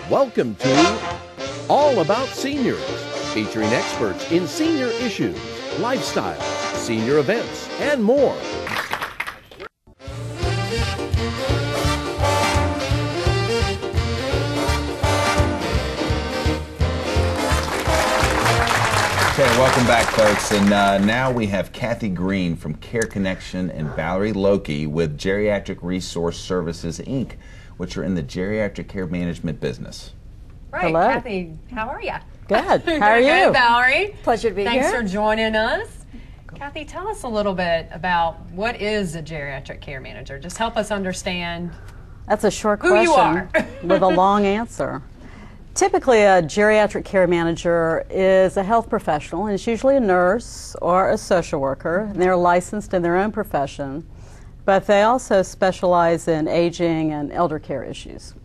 Welcome to All About Seniors, featuring experts in senior issues, lifestyle, senior events, and more. Okay, welcome back, folks. And now we have Kathy Green from Care Connection and Valerie Loki with Geriatric Resource Services, Inc., which are in the geriatric care management business. Right, Hello. Kathy, how are you? Good. How are you? Good, Valerie. Pleasure to be Thanks here. for joining us. Kathy, tell us a little bit about what is a geriatric care manager. Just help us understand That's a short who question you are. with a long answer. Typically, a geriatric care manager is a health professional, and it's usually a nurse or a social worker, and they're licensed in their own profession, but they also specialize in aging and elder care issues.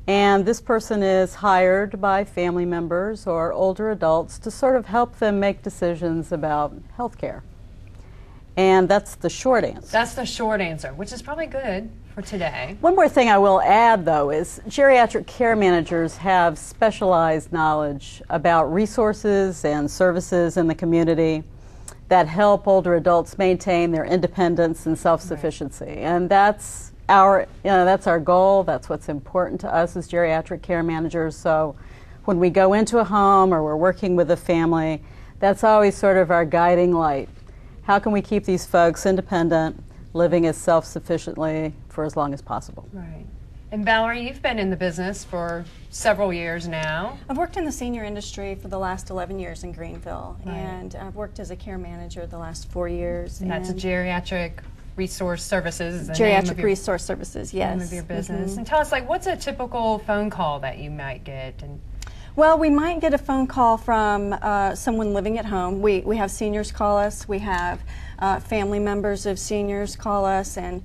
And this person is hired by family members or older adults to sort of help them make decisions about health care. And that's the short answer. That's the short answer, which is probably good for today. One more thing I will add, though, is geriatric care managers have specialized knowledge about resources and services in the community that help older adults maintain their independence and self-sufficiency. Right. And that's our goal. That's what's important to us as geriatric care managers. So when we go into a home or we're working with a family, that's always sort of our guiding light. How can we keep these folks independent, living as self-sufficiently for as long as possible? Right. And Valerie, you've been in the business for several years now. I've worked in the senior industry for the last 11 years in Greenville, Right. and I've worked as a care manager the last 4 years. And that's a geriatric resource services. Is the Geriatric name of your, Resource Services, yes. name of your business. And tell us, like, what's a typical phone call that you might get? And Well, we might get a phone call from someone living at home. We have seniors call us. We have family members of seniors call us, and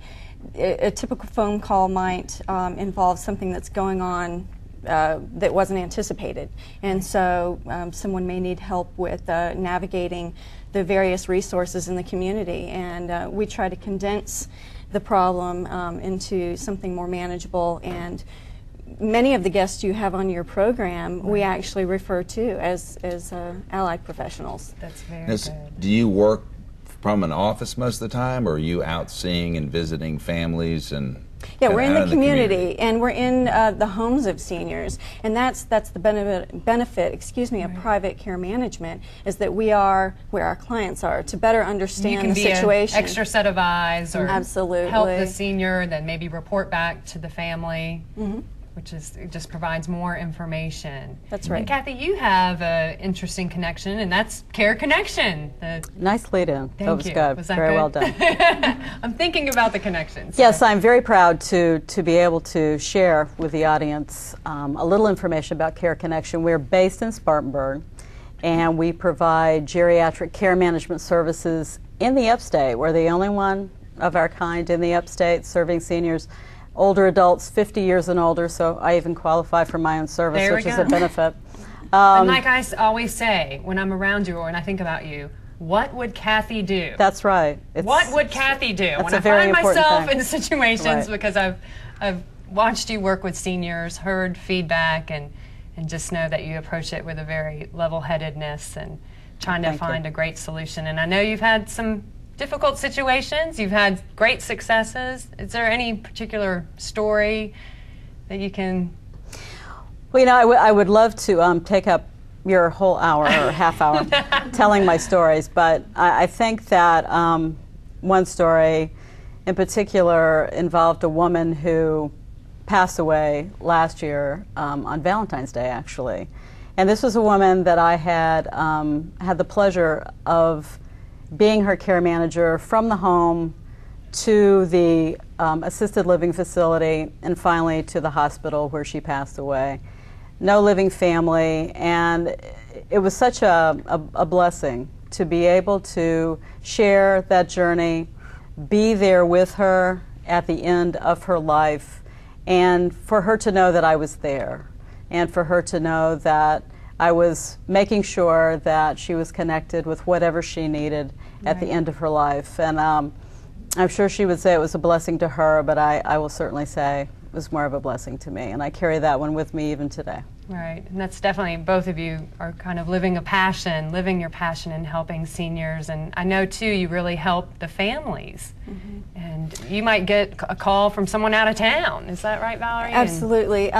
a typical phone call might involve something that's going on that wasn't anticipated. And so someone may need help with navigating the various resources in the community, and we try to condense the problem into something more manageable. And many of the guests you have on your program, we actually refer to as allied professionals. that's very Now, good. do you work from an office most of the time, or are you out seeing and visiting families? And Yeah, we're in out the community, and we're in the homes of seniors, and that's the benefit of private care management, is that we are where our clients are to better understand the situation. An extra set of eyes, or Absolutely. help the senior, then maybe report back to the family. Which is, it just provides more information. That's right. And Kathy, you have an interesting connection, and that's Care Connection. Nice lead-in. Thank That was you. good. Was that Very good? well done. I'm thinking about the connections. Yes, I'm very proud to be able to share with the audience a little information about Care Connection. We're based in Spartanburg, and we provide geriatric care management services in the upstate. We're the only one of our kind in the upstate serving seniors, older adults 50 years and older, so I even qualify for my own service, which is a benefit. And like I always say, when I'm around you or when I think about you, what would Kathy do? That's right. What would Kathy do? That's When a I very find important myself thing. in situations, Right. because I've watched you work with seniors, heard feedback, and just know that you approach it with a very level-headedness and trying to find a great solution. And I know you've had some difficult situations, you've had great successes. Is there any particular story that you can? Well, you know, I would love to take up your whole hour or half hour telling my stories, but I think that one story in particular involved a woman who passed away last year on Valentine's Day, actually. And this was a woman that I had had the pleasure of being her care manager from the home to the assisted living facility and finally to the hospital where she passed away. No living family, and it was such a blessing to be able to share that journey, be there with her at the end of her life, and for her to know that I was there, and for her to know that I was making sure that she was connected with whatever she needed at the end of her life. And I'm sure she would say it was a blessing to her, but I will certainly say was more of a blessing to me, and I carry that one with me even today. Right, and that's definitely, both of you are kind of living your passion in helping seniors, and I know too you really help the families. And you might get a call from someone out of town. Is that right, Valerie? Absolutely.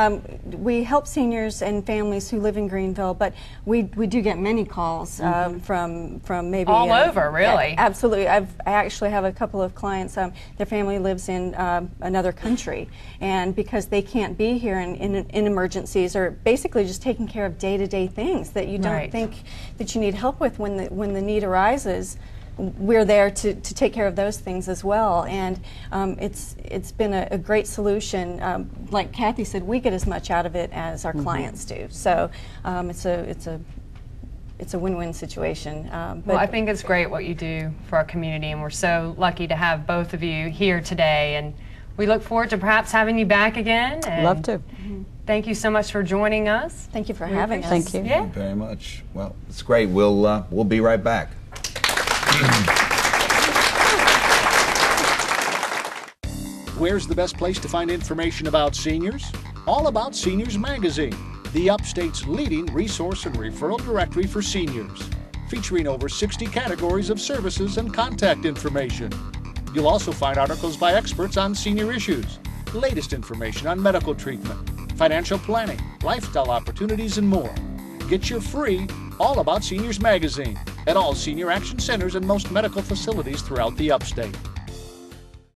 We help seniors and families who live in Greenville, but we do get many calls from maybe all over, really. Yeah, absolutely. I actually have a couple of clients. Their family lives in another country, and because they can't be here in emergencies, or basically just taking care of day-to-day things that you don't think that you need help with when the need arises, we're there to take care of those things as well. And it's been a great solution. Like Kathy said, we get as much out of it as our clients do. So it's a win-win situation. Well, I think it's great what you do for our community, and we're so lucky to have both of you here today. And we look forward to perhaps having you back again. And love to. Thank you so much for joining us. Thank you for having us. Thank you. Yeah. Thank you very much. Well, it's great. We'll be right back. Where's the best place to find information about seniors? All About Seniors magazine, the Upstate's leading resource and referral directory for seniors, featuring over 60 categories of services and contact information. You'll also find articles by experts on senior issues, latest information on medical treatment, financial planning, lifestyle opportunities, and more. Get your free All About Seniors magazine at all senior action centers and most medical facilities throughout the Upstate.